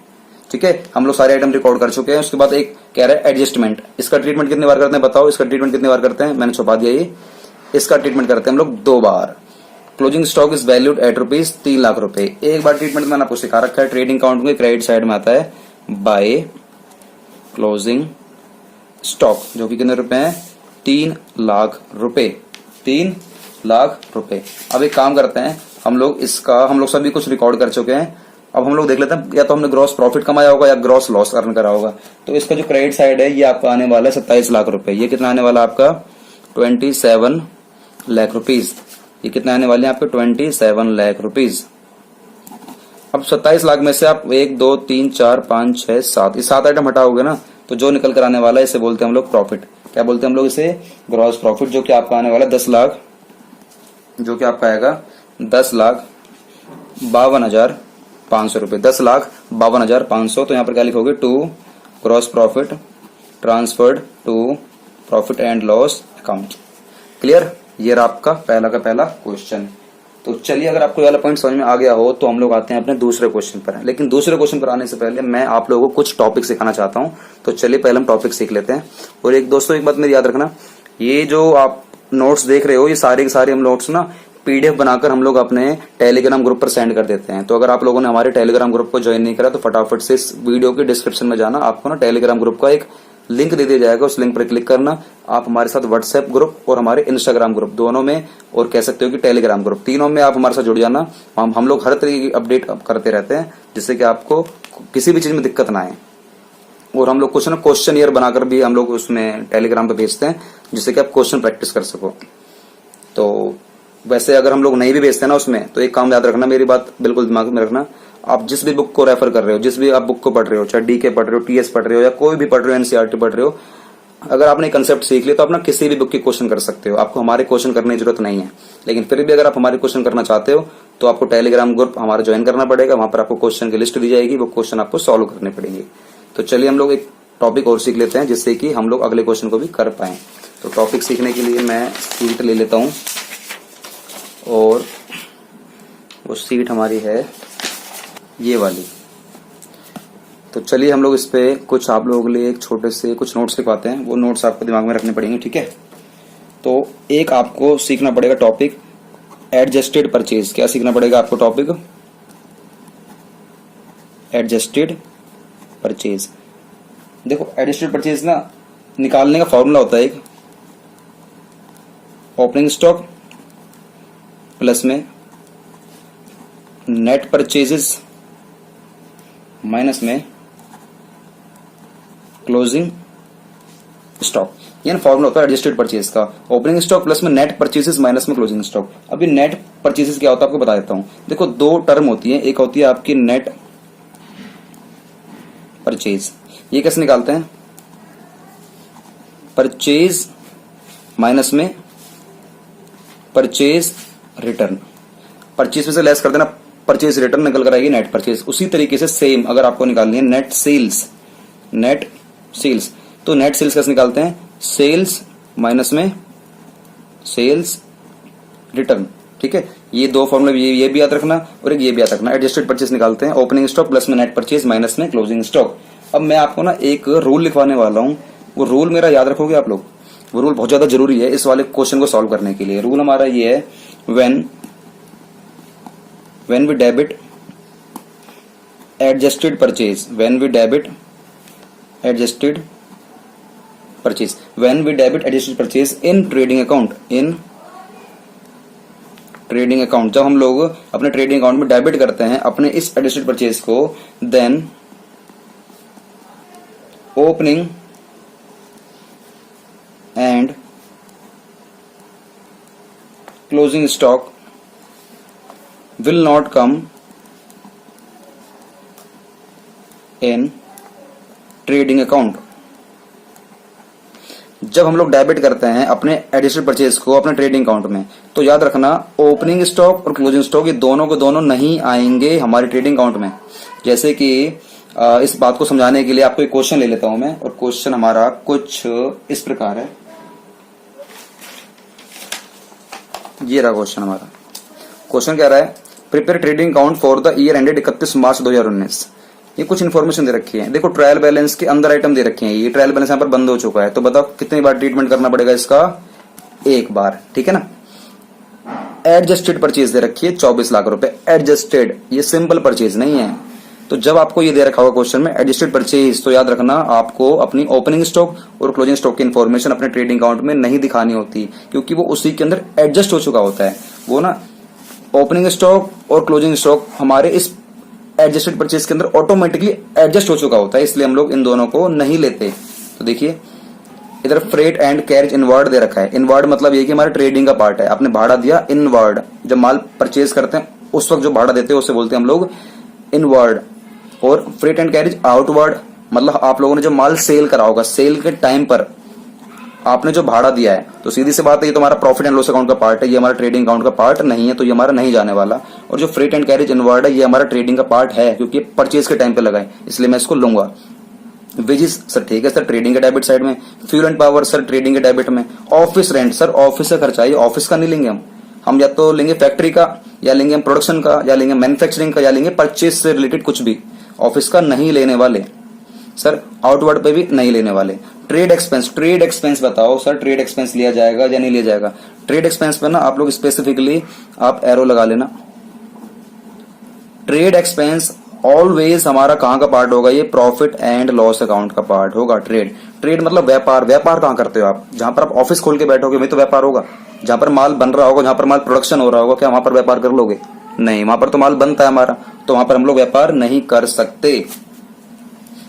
ठीक है, हम लोग सारे आइटम रिकॉर्ड कर चुके हैं। उसके बाद एक कह रहा है एडजस्टमेंट। इसका ट्रीटमेंट कितनी बार करते हैं बताओ? इसका ट्रीटमेंट कितनी बार करते हैं? मैंने छुपा दिया ये। इसका ट्रीटमेंट करते हैं हम लोग 2 बार। Closing stock is valued at rupees 3 lakh रुपए। एक बार ट्रीटमेंट मैंने आपको सिखा रखा है। ट्रेडिंग अकाउंट में क्रेडिट साइड में आता है बाय क्लोजिंग स्टॉक, जो कि कितने रुपए हैं? 3 लाख रुपए। 3 लाख रुपए। अब एक काम करते हैं हम लोग सभी कुछ रिकॉर्ड कर चुके हैं। अब हम लोग देख लेते हैं, या तो हमने ग्रॉस प्रॉफिट कमाया होगा या ग्रॉस लॉस अर्न करा होगा। तो इसका जो क्रेडिट साइड है ये आपका आने वाला है 27 लाख रुपए। ये कितना आने वाला आपका? 27 लाख रुपीज। ये कितना आने वाले हैं आपके? 27 लाख रुपीज। अब 27 लाख में से आप 1 2 3 4 5 6 7 ये 7 आइटम हटाओगे ना, तो जो निकल कर आने वाला है इसे बोलते हैं हम लोग प्रॉफिट। क्या बोलते हैं हम लोग इसे? ग्रॉस प्रॉफिट, जो कि आपका आने वाला 10 लाख, जो कि आपका आएगा 10,52,500 रुपए। 10,52,500। तो यहाँ पर क्या लिखोगे? To gross profit transferred to profit and loss account. Clear? ये रहा आपका पहला का पहला क्वेश्चन। तो चलिए, अगर आपको ये वाला पॉइंट समझ में आ गया हो तो हम लोग आते हैं अपने दूसरे क्वेश्चन पर। लेकिन दूसरे क्वेश्चन पर आने से पहले मैं आप लोगों को कुछ टॉपिक सिखाना चाहता हूं। तो चलिए पहले हम टॉपिक सीख लेते हैं। और एक दोस्तों, एक बात मेरी याद रखना, ये जो आप नोट्स देख रहे हो ये सारे के सारे हम नोट्स ना पीडीएफ बनाकर हम लोग अपने टेलीग्राम ग्रुप पर सेंड कर देते हैं। तो अगर आप लोगों ने हमारे टेलीग्राम ग्रुप को ज्वाइन नहीं करा तो फटाफट से इस वीडियो के डिस्क्रिप्शन में जाना, आपको ना टेलीग्राम ग्रुप का एक लिंक दे दिया जाएगा, उस लिंक पर क्लिक करना। आप हमारे साथ व्हाट्सएप ग्रुप और हमारे इंस्टाग्राम ग्रुप दोनों में, और कह सकते हो कि टेलीग्राम ग्रुप, तीनों में आप हमारे साथ जुड़ जाना। हम लोग हर तरीके की अपडेट करते रहते हैं, जिससे कि आपको किसी भी चीज में दिक्कत ना आए। और हम लोग कुछ ना क्वेश्चन ईयर बनाकर भी हम लोग उसमें टेलीग्राम पे भेजते हैं, जिससे कि आप क्वेश्चन प्रैक्टिस कर सको। तो वैसे अगर हम लोग नहीं भी भेजते ना उसमें, तो एक काम याद रखना, मेरी बात बिल्कुल दिमाग में रखना, आप जिस भी बुक को रेफर कर रहे हो, जिस भी आप बुक को पढ़ रहे हो, चाहे डीके पढ़ रहे हो, टीएस पढ़ रहे हो, या कोई भी पढ़ रहे हो, एनसीईआरटी पढ़ रहे हो, अगर आपने कंसेप्ट सीख लिया तो आप ना किसी भी बुक के क्वेश्चन कर सकते हो। आपको हमारे क्वेश्चन करने की जरूरत नहीं है। लेकिन फिर भी अगर आप हमारे क्वेश्चन करना चाहते हो तो आपको टेलीग्राम ग्रुप हमारा ज्वाइन करना पड़ेगा। वहां पर आपको क्वेश्चन की लिस्ट दी जाएगी, वो क्वेश्चन आपको सॉल्व करने पड़ेंगे। तो चलिए हम लोग एक टॉपिक और सीख लेते हैं, जिससे कि हम लोग अगले क्वेश्चन को भी कर पाए। तो टॉपिक सीखने के लिए मैं सीट ले लेता हूं, और वो सीट हमारी है ये वाली। तो चलिए हम लोग इस पे कुछ आप लोगों के लिए एक छोटे से कुछ नोट्स लिखवाते हैं। वो नोट्स आपको दिमाग में रखने पड़ेंगे, ठीक है? तो एक आपको सीखना पड़ेगा टॉपिक एडजस्टेड परचेज। क्या सीखना पड़ेगा आपको? Topic adjusted purchase. देखो, एडजस्टेड परचेज ना निकालने का फॉर्मूला होता है एक, ओपनिंग स्टॉक प्लस में नेट परचेजेस माइनस में क्लोजिंग स्टॉक। ये फॉर्मूला होता है एडजस्टेड परचेज का। ओपनिंग स्टॉक प्लस में नेट परचेजेस माइनस में क्लोजिंग स्टॉक। अभी नेट परचेजेस क्या होता है आपको बता देता हूं। देखो, 2 टर्म होती है। एक होती है आपकी नेट परचेज। ये कैसे निकालते हैं? परचेज माइनस में परचेज रिटर्न। परचेज में से लेस कर देना, परचेज रिटर्न निकल कर आएगी नेट परचेज। उसी तरीके से सेम अगर आपको निकालनी है नेट सेल्स, नेट सेल्स, तो नेट सेल्स कैसे निकालते हैं? सेल्स माइनस में सेल्स रिटर्न। ठीक है, ये 2 फॉर्मूले ये भी याद रखना और एक ये भी याद रखना। एडजस्टेड परचेज निकालते हैं ओपनिंग स्टॉक प्लस में नेट परचेज माइनस में क्लोजिंग स्टॉक। अब मैं आपको ना एक रूल लिखवाने वाला हूं, वो रूल मेरा याद रखोगे आप लोग। वो रूल बहुत ज्यादा जरूरी है इस वाले क्वेश्चन को सॉल्व करने के लिए। रूल हमारा ये है, when we debit adjusted purchase, when we debit adjusted purchase, when we debit adjusted purchase in trading account, in trading account, जब हम लोग अपने ट्रेडिंग अकाउंट में डेबिट करते हैं अपने इस एडजस्टेड परचेज को, then opening and closing stock will not come in trading account. जब हम लोग डेबिट करते हैं अपने एडिशनल परचेज को अपने ट्रेडिंग अकाउंट में, तो याद रखना ओपनिंग स्टॉक और क्लोजिंग स्टॉक ये दोनों के दोनों नहीं आएंगे हमारे ट्रेडिंग अकाउंट में। जैसे कि इस बात को समझाने के लिए आपको एक क्वेश्चन ले लेता हूं मैं, और क्वेश्चन हमारा कुछ इस प्रकार है। ये रहा क्वेश्चन हमारा। क्वेश्चन क्या रहा है, prepare trading account for the year ended 31 March 2019। ये कुछ इन्फॉर्मेशन दे रखी है। देखो ट्रायल बैलेंस के अंदर आइटम दे रखे हैं। ये ट्रायल बैलेंस यहाँ पर बंद हो चुका है, तो बताओ कितनी बार ट्रीटमेंट करना पड़ेगा इसका, एक बार, ठीक है ना। एडजस्टेड परचेज दे रखी है 24 लाख रुपए, एडजस्टेड, ये सिंपल परचेज नहीं है। तो जब आपको ये दे रखा होगा क्वेश्चन में एडजस्टेड परचेज, तो याद रखना आपको अपनी ओपनिंग स्टॉक और क्लोजिंग स्टॉक की इन्फॉर्मेशन अपने ट्रेडिंग अकाउंट में नहीं दिखानी होती, क्योंकि वो उसी के अंदर एडजस्ट हो चुका होता है। वो ना ओपनिंग स्टॉक और क्लोजिंग स्टॉक हमारे इस एडजस्टेड परचेज के अंदर ऑटोमेटिकली एडजस्ट हो चुका होता है, इसलिए हम लोग इन दोनों को नहीं लेते। तो देखिए इधर फ्रेट एंड कैरेज इनवर्ड दे रखा है। इनवर्ड मतलब ये कि हमारे ट्रेडिंग का पार्ट है। आपने भाड़ा दिया इनवर्ड, जब माल परचेज करते हैं उस वक्त जो भाड़ा देते हैं उसे बोलते हैं हम लोग इनवर्ड। और फ्रेट एंड कैरेज आउटवर्ड मतलब आप लोगों ने जो माल सेल करा होगा, सेल के टाइम पर आपने जो भाड़ा दिया है, तो सीधी सी बात है ये तो हमारा प्रॉफिट एंड लॉस अकाउंट का पार्ट है, ये हमारा ट्रेडिंग अकाउंट का पार्ट नहीं है, तो ये हमारा नहीं जाने वाला। और जो फ्रेट एंड कैरेज इनवर्ड है ये हमारा ट्रेडिंग का पार्ट है, क्योंकि परचेज के टाइम पे लगा है, इसलिए मैं इसको लूंगा। वेजेस सर ठीक है सर, ट्रेडिंग के डेबिट साइड में। Fuel and power sir trading के डेबिट में। ऑफिस रेंट सर ऑफिस का खर्चा, ये ऑफिस का नहीं लेंगे हम या तो लेंगे फैक्ट्री का, या लेंगे हम प्रोडक्शन का, या लेंगे मैन्युफैक्चरिंग का, या लेंगे परचेज से रिलेटेड कुछ भी। ऑफिस का नहीं लेने वाले सर, आउटवर्ड पे भी नहीं लेने वाले। ट्रेड एक्सपेंस बताओ सर, ट्रेड एक्सपेंस लिया जाएगा या नहीं लिया जाएगा। ट्रेड एक्सपेंस पे ना आप लोग स्पेसिफिकली आप एरो लगा लेना। ट्रेड एक्सपेंस ऑलवेज हमारा कहां का पार्ट होगा, ये प्रॉफिट एंड लॉस अकाउंट का पार्ट होगा। ट्रेड मतलब व्यापार। व्यापार कहां करते हो आप, जहां पर आप ऑफिस खोल के बैठोगे वही तो व्यापार होगा। जहां पर माल बन रहा होगा, जहां पर माल प्रोडक्शन हो रहा होगा, क्या वहां पर व्यापार कर लोगे? नहीं, वहां पर तो माल बनता है हमारा, तो वहां पर हम लोग व्यापार नहीं कर सकते।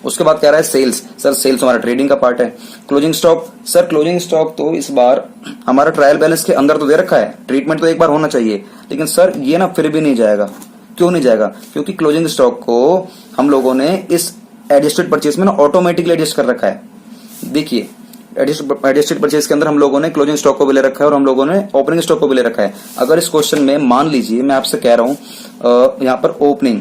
उसके बाद कह रहा है सेल्स, सर सेल्स हमारा ट्रेडिंग का पार्ट है। Closing stock sir, closing stock तो इस बार हमारा ट्रायल बैलेंस के अंदर तो दे रखा है, ट्रीटमेंट तो एक बार होना चाहिए, लेकिन सर ये ना फिर भी नहीं जाएगा। क्यों नहीं जाएगा? क्योंकि क्लोजिंग स्टॉक को हम लोगों ने इस एडजस्टेड परचेज में ना ऑटोमेटिकली एडजस्ट कर रखा है। देखिए एडजस्टेड परचेज के अंदर हम लोगों ने क्लोजिंग स्टॉक को भी ले रखा है और हम लोगों ने ओपनिंग स्टॉक को भी ले रखा है। अगर इस क्वेश्चन में मान लीजिए मैं आपसे कह रहा हूं यहाँ पर ओपनिंग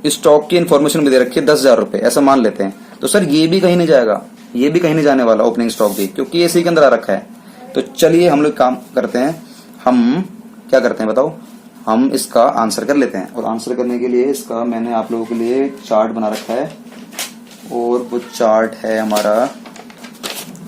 स्टॉक की इन्फॉर्मेशन भी दे रखी है 10,000 रुपए, ऐसा मान लेते हैं, तो सर ये भी कहीं नहीं जाएगा, ये भी कहीं नहीं जाने वाला ओपनिंग स्टॉक भी, क्योंकि इसी के अंदर आ रखा है। तो चलिए हम लोग काम करते हैं, हम क्या करते हैं बताओ, हम इसका आंसर कर लेते हैं। और आंसर करने के लिए इसका मैंने आप लोगों के लिए चार्ट बना रखा है, और वो चार्ट है हमारा।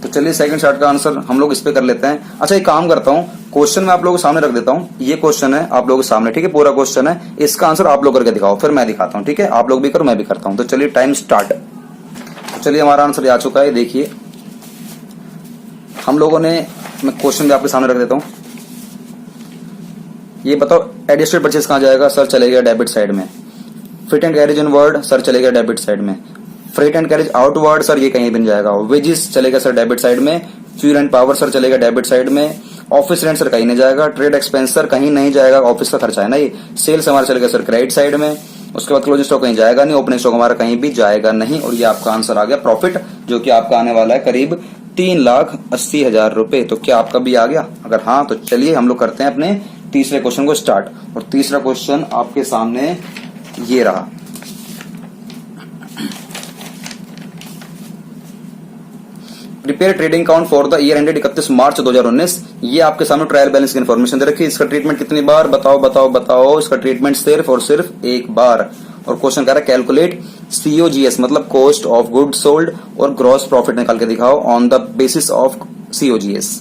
तो चलिए सेकंड चार्ट का आंसर हम लोग इस पे कर लेते हैं। अच्छा एक काम करता हूँ, क्वेश्चन मैं आप लोगों के सामने रख देता हूँ। ये क्वेश्चन है आप लोगों के सामने, ठीक है, पूरा क्वेश्चन है, इसका आंसर आप लोग करके दिखाओ, फिर मैं दिखाता हूँ, ठीक है। आप लोग भी करो, मैं भी करता हूँ। तो चलिए टाइम स्टार्ट। तो चलिए हमारा आंसर आ चुका है, देखिए हम लोगों ने, मैं क्वेश्चन भी आपके सामने रख देता हूँ। ये बताओ एडजस्टेड परचेज कहाँ जाएगा? सर चलेगा डेबिट साइड में। Fit and carriage inward sir चलेगा डेबिट साइड में। Freight and carriage outward sir ये कहीं भी नहीं जाएगा। वेजेस चलेगा सर डेबिट साइड में। फ्यूल एंड पावर सर चलेगा डेबिट साइड में। ऑफिस रेंट सर कहीं नहीं जाएगा। ट्रेड एक्सपेंस सर कहीं नहीं जाएगा, ऑफिस का खर्चा है ना ये। सेल्स हमारा चलेगा सर क्रेडिट साइड में। उसके बाद क्लोजिंग स्टॉक कहीं जाएगा नहीं, ओपनिंग स्टॉक हमारा कहीं भी जाएगा नहीं। और ये आपका आंसर आ गया प्रॉफिट, जो कि आपका आने वाला है करीब 3,80,000 रुपए। तो क्या आपका भी आ गया? अगर हाँ तो चलिए हम लोग करते हैं अपने तीसरे क्वेश्चन को स्टार्ट। और तीसरा क्वेश्चन आपके सामने ये रहा। Prepare trading account for the year ended 31 March 2019। ये आपके सामने ट्रायल बैलेंस की इन्फॉर्मेशन दे रखी है। इसका ट्रीटमेंट कितनी बार? बताओ बताओ बताओ। इसका ट्रीटमेंट सिर्फ और सिर्फ एक बार। और क्वेश्चन कह रहा है कैलकुलेट COGS मतलब कॉस्ट ऑफ गुड सोल्ड और ग्रॉस प्रॉफिट निकाल के दिखाओ on the basis of COGS।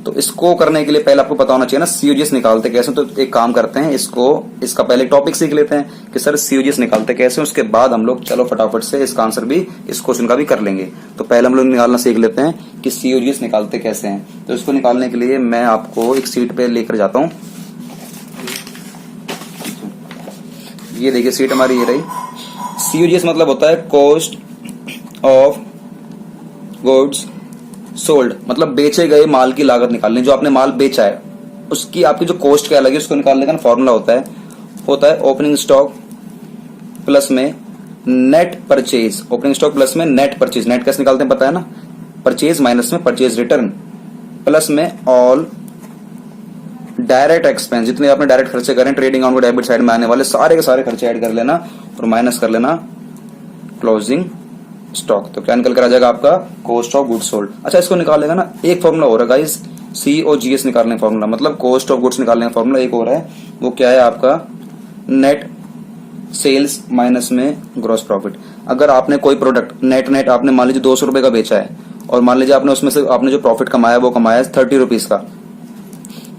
तो इसको करने के लिए पहले आपको पता होना चाहिए ना COGS निकालते कैसे। तो एक काम करते हैं, इसका पहले टॉपिक सीख लेते हैं कि सर COGS निकालते कैसे। उसके बाद हम लोग चलो फटाफट से इसका आंसर भी इस क्वेश्चन का भी कर लेंगे। तो पहले हम लोग निकालना सीख लेते हैं कि COGS निकालते कैसे हैं। तो इसको निकालने के लिए मैं आपको एक सीट पे लेकर जाता हूं। ये देखिए सीट हमारी ये रही। COGS मतलब होता है कॉस्ट ऑफ गुड्स सोल्ड, मतलब बेचे गए माल की लागत निकालनी, जो आपने माल बेचा है उसकी आपकी जो कॉस्ट क्या लगी उसको निकालने का फॉर्मूला होता है ओपनिंग स्टॉक प्लस में net purchase. Opening stock plus में नेट परचेज, नेट कैसे निकालते हैं पता है ना, परचेज माइनस में परचेज रिटर्न प्लस में ऑल डायरेक्ट एक्सपेंस, जितने आपने डायरेक्ट खर्चे करें ट्रेडिंग अकाउंट को डेबिट साइड में आने वाले सारे के सारे खर्चे ऐड कर लेना और माइनस कर लेना क्लोजिंग स्टॉक। तो क्या निकल कर आ जाएगा आपका कॉस्ट ऑफ गुड्स सोल्ड। अच्छा इसको निकालेगा ना, एक फॉर्मूला हो रहा है गाइस, COGS निकालने का फॉर्मूला, मतलब कॉस्ट ऑफ गुड्स निकालने का फॉर्मूला एक हो रहा है, वो क्या है आपका नेट सेल्स माइनस में ग्रॉस प्रॉफिट। अगर आपने कोई प्रोडक्ट नेट आपने मान लीजिए 200 रुपए का बेचा है और मान लीजिए आपने उसमें से आपने जो प्रॉफिट कमाया वो कमाया 30 रुपीज का,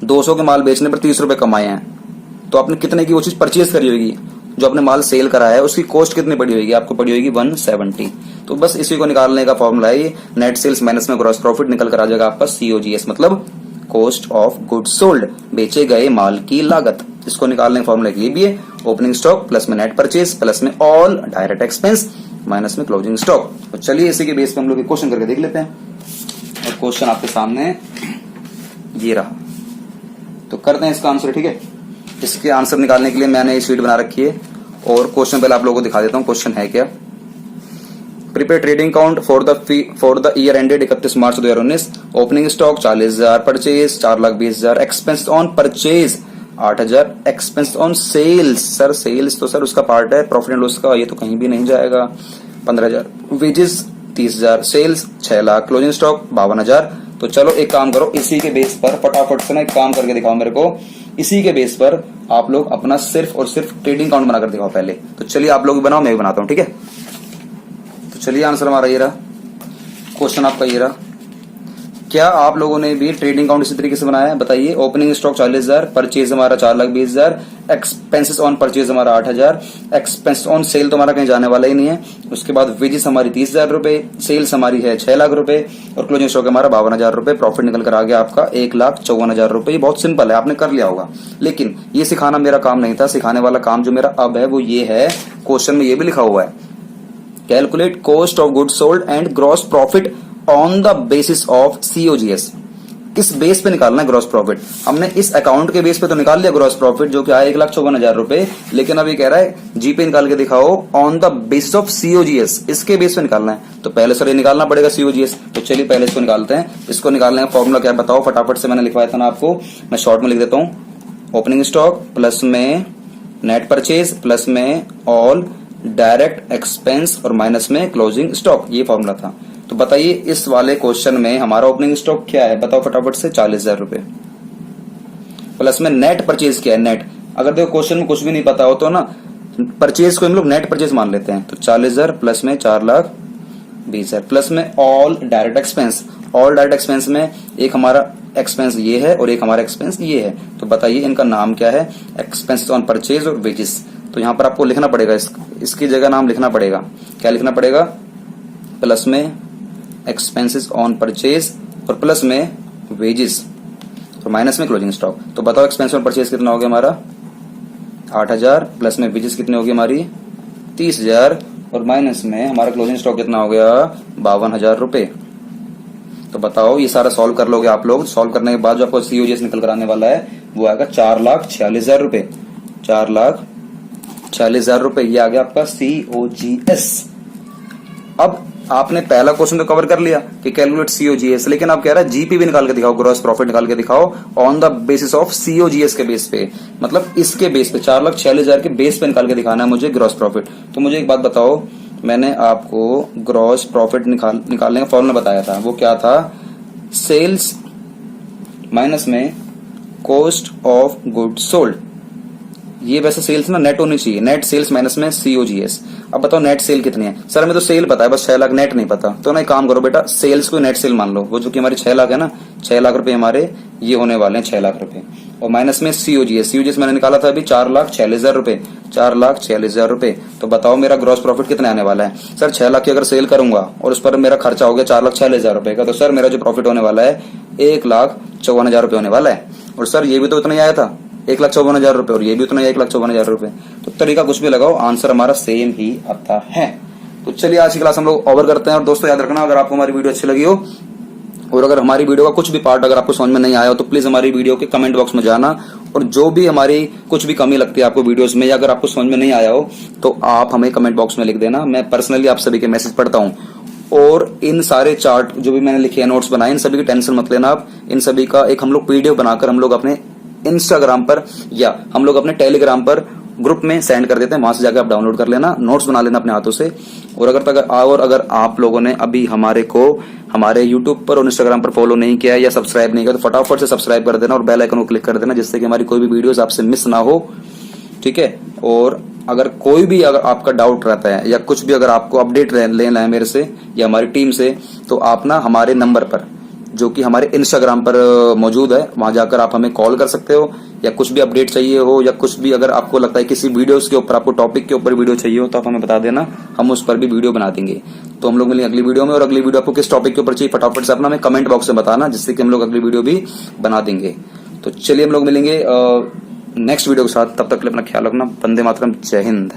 200 के माल बेचने पर 30 रुपए कमाए हैं, तो आपने कितने की वो चीज परचेज करी होगी, जो आपने माल सेल करा है उसकी कॉस्ट कितनी पड़ी होगी, आपको पड़ी होगी 170। तो बस इसी को निकालने का फॉर्मूला है ये, नेट सेल्स माइनस में ग्रॉस प्रॉफिट, निकल कर आ जाएगा आपका COGS, मतलब कॉस्ट ऑफ गुड्स सोल्ड, बेचे गए माल की लागत। इसको निकालने का फॉर्मूला ये भी है, ओपनिंग स्टॉक प्लस में नेट परचेज प्लस में ऑल डायरेक्ट एक्सपेंस माइनस में क्लोजिंग स्टॉक। तो चलिए इसी के बेस पे हम लोग क्वेश्चन करके देख लेते हैं, और क्वेश्चन आपके सामने ये रहा, तो करते हैं इसका आंसर। ठीक है, इसके आंसर निकालने के लिए मैंने ये शीट बना रखी है और क्वेश्चन पहले आप लोगों को दिखा देता हूँ क्वेश्चन है क्या। Prepare trading account for the year ended 31 March 2019। Opening stock 40,000, purchase 4,20,000, expense on purchase 8,000, expense on sales, sir sales तो सर उसका पार्ट है प्रॉफिट एंड लॉस का, ये तो कहीं भी नहीं जाएगा, 15,000, wages 30,000, sales 6 lakh, closing stock 52,000। तो चलो एक काम करो, इसी के बेस पर फटाफट से ना एक काम करके दिखाओ मेरे को, इसी के बेस पर आप लोग अपना सिर्फ और सिर्फ ट्रेडिंग अकाउंट बनाकर दिखाओ पहले। तो चलिए आप लोग बनाओ, मैं भी बनाता हूं, ठीक है। तो चलिए आंसर हमारा ये रहा, क्वेश्चन आपका ये रहा। क्या आप लोगों ने भी ट्रेडिंग अकाउंट इसी तरीके से बनाया है, बताइए। ओपनिंग स्टॉक 40,000, परचेज हमारा 4,20,000, एक्सपेंसेस ऑन परचेज हमारा 8,000, एक्सपेंस ऑन सेल तो हमारा कहीं जाने वाला ही नहीं है, उसके बाद वेजेस हमारी 30,000 रुपए, सेल्स हमारी है 6 लाख रुपए और क्लोजिंग स्टॉक हमारा 52,000 रुपए, प्रॉफिट निकल कर आ गया आपका 1,54,000 रुपए। ये बहुत सिंपल है, आपने कर लिया होगा, लेकिन ये सिखाना मेरा काम नहीं था, सिखाने वाला काम जो मेरा अब है वो ये है, क्वेश्चन में ये भी लिखा हुआ है, calculate cost of goods sold and gross profit on the basis of COGS। किस बेस पे निकालना है ग्रॉस प्रॉफिट, हमने इस अकाउंट के बेस पे तो निकाल लिया ग्रॉस प्रॉफिट जो कि आया 1,54,000 रुपए, लेकिन अब ये कह रहा है जीपे निकाल के दिखाओ on the basis of COGS, इसके बेस पे निकालना है। तो पहले सर ये निकालना पड़ेगा COGS, तो चलिए पहले इसको निकालते हैं। इसको निकालने का फॉर्मूला क्या बताओ फटाफट से, मैंने लिखवाया था ना आपको, मैं शॉर्ट में लिख देता हूँ। ओपनिंग स्टॉक प्लस में नेट परचेज प्लस में ऑल डायरेक्ट एक्सपेंस और माइनस में क्लोजिंग स्टॉक, ये फॉर्मूला था। तो बताइए इस वाले क्वेश्चन में हमारा ओपनिंग स्टॉक क्या है, बताओ फटाफट से, 40,000 रुपए, प्लस में नेट परचेज क्या है, नेट। अगर देखो क्वेश्चन में कुछ भी नहीं पता हो तो ना परचेज को हम लोग नेट परचेज मान लेते हैं। तो 40,000 प्लस में 4,20,000 प्लस में all direct expense, all direct expense में एक हमारा एक्सपेंस ये है और एक हमारा एक्सपेंस ये है। तो बताइए इनका नाम क्या है, एक्सपेंस ऑन परचेज और वेजेस। तो यहां पर आपको लिखना पड़ेगा, इसकी जगह नाम लिखना पड़ेगा, क्या लिखना पड़ेगा, प्लस में एक्सपेंसेस ऑन परचेज और प्लस में वेजेस और माइनस में क्लोजिंग स्टॉक। तो बताओ एक्सपेंस ऑन परचेज कितना हो गया हमारा 8,000, प्लस में वेजेस कितनी होगी हमारी 30,000 और माइनस में हमारा क्लोजिंग स्टॉक कितना हो गया 52,000 रुपए। तो बताओ ये सारा सॉल्व कर लोगे आप लोग, सॉल्व करने के बाद जो आपको COGS निकल कर आने वाला है वो आएगा 4,46,000 रुपए, 4,46,000 रुपए, ये आ गया आपका COGS। अब आपने पहला क्वेश्चन तो कवर कर लिया कि कैलकुलेट COGS, लेकिन आप कह रहा है जीपी भी निकाल के दिखाओ, ग्रॉस प्रॉफिट निकाल के दिखाओ on the basis of COGS के बेस पे, मतलब इसके बेस पे 4,46,000 के बेस पे निकाल के दिखाना है मुझे ग्रॉस प्रॉफिट। तो मुझे एक बात बताओ, मैंने आपको ग्रॉस प्रॉफिट निकालने का फॉर्मूला बताया था, वो क्या था, सेल्स माइनस में कॉस्ट ऑफ गुड्स सोल्ड। ये वैसे सेल्स ना नेट होनी चाहिए, नेट सेल्स माइनस में COGS। अब बताओ नेट सेल कितनी है, सर हमें तो सेल पता है बस 6 लाख, नेट नहीं पता। तो ना एक काम करो बेटा, सेल्स को नेट सेल मान लो, वो जो कि हमारी 6 लाख है ना, 6 लाख रुपए हमारे ये होने वाले हैं 6 लाख रुपए, और माइनस में COGS मैंने निकाला था अभी 4,46,000 रुपए, 4,46,000 रुपए। तो बताओ मेरा ग्रॉस प्रॉफिट कितने आने वाला है, सर 6 लाख की अगर सेल करूंगा और उस पर मेरा खर्चा हो गया 4,46,000 रुपए का, तो सर मेरा जो प्रॉफिट होने वाला है 1,54,000 रुपए होने वाला है। और सर ये भी तो इतना ही आया था 1,54,000 रुपए, और ये भी उतना ही 1,54,000 रुपए। तो तरीका कुछ भी लगाओ आंसर हमारा सेम ही आता है। तो चलिए आज की क्लास हम लोग ओवर करते हैं। और दोस्तों याद रखना, अगर आपको हमारी वीडियो अच्छी लगी हो और अगर हमारी वीडियो का कुछ भी पार्ट अगर आपको समझ में नहीं आया हो तो प्लीज हमारी वीडियो के कमेंट बॉक्स में जाना, और जो भी हमारी कुछ भी कमी लगती है आपको वीडियोस में या अगर आपको समझ में नहीं आया हो तो आप हमें कमेंट बॉक्स में लिख देना। मैं पर्सनली आप सभी के मैसेज पढ़ता हूँ। और इन सारे चार्ट जो भी मैंने लिखे हैं, नोट्स बनाए, इन सभी की टेंशन मत लेना आप। इन सभी का एक हम लोग पीडीएफ बनाकर हम लोग अपने इंस्टाग्राम पर या हम लोग अपने टेलीग्राम पर ग्रुप में सेंड कर देते हैं, वहां से जाकर आप डाउनलोड कर लेना, नोट्स बना लेना अपने हाथों से। और अगर आप लोगों ने अभी हमारे यूट्यूब पर और इंस्टाग्राम पर फॉलो नहीं किया है या सब्सक्राइब नहीं किया तो फटाफट से सब्सक्राइब कर देना और बेल आइकन को क्लिक कर देना, जिससे कि हमारी कोई भी वीडियोस आपसे मिस ना हो। ठीक है। और अगर कोई भी अगर आपका डाउट रहता है या कुछ भी अगर आपको अपडेट लेना है मेरे से या हमारी टीम से, तो आप ना हमारे नंबर पर जो कि हमारे इंस्टाग्राम पर मौजूद है, वहां जाकर आप हमें कॉल कर सकते हो, या कुछ भी अपडेट चाहिए हो या कुछ भी अगर आपको लगता है किसी वीडियोस के ऊपर, आपको टॉपिक के ऊपर वीडियो चाहिए हो तो आप हमें बता देना, हम उस पर भी वीडियो बना देंगे। तो हम लोग मिलेंगे अगली वीडियो में। और अगली वीडियो आपको किस टॉपिक के ऊपर चाहिए फटाफट से अपना हमें कमेंट बॉक्स में बताना, जिससे कि हम लोग अगली वीडियो भी बना देंगे। तो चलिए हम लोग मिलेंगे नेक्स्ट वीडियो के साथ, तब तक के लिए अपना ख्याल रखना। वंदे मातरम, जय हिंद।